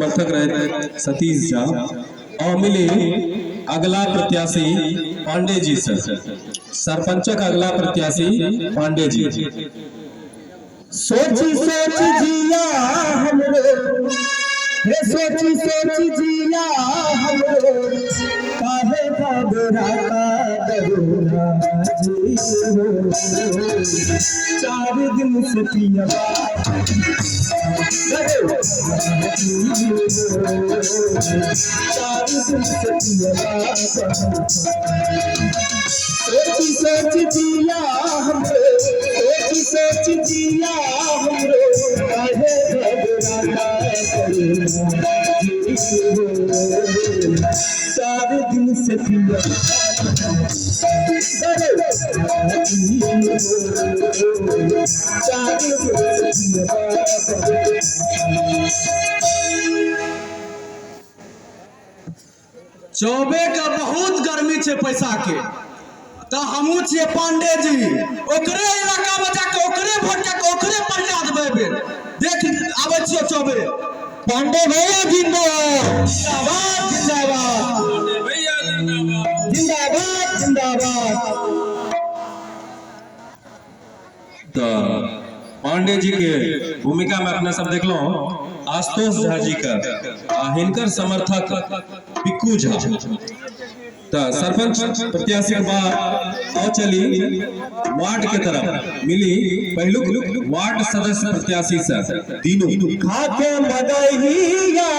समर्थक रहे सतीश झा और मिले अगला प्रत्याशी पांडे जी सर। सरपंचक अगला प्रत्याशी पांडे जी। सोची सोची जिया हमरो, हे सोची सोची जिया हमरो, काहे घबराता डरोरा जी हो। 4 दिन से पिया सोची सोची जिया हमरो, सोची सोची जिया हमरो, काहे घबराता डरोरा जी हो। 4 दिन से पिया चौबे का बहुत गर्मी छे पैसा के, तो हमू छे पांडे जी, ओकरे इलाका में जाके ओकरे वोट के ओकरे पलटा देबे बेर। देख आवे छियो चौबे। पांडे भैया जिंदाबाद जिंदाबाद जिंदाबाद जिंदाबाद। तो पांडे जी के भूमिका में अपना सब देख लो। आशुतोष झा जी का हिनकर समर्थक पिक्कू झा। तो सरपंच प्रत्याशी के बाद और चली वार्ड के तरफ मिली पहलुक वार्ड सदस्य प्रत्याशी से तीनों खाके मदहिया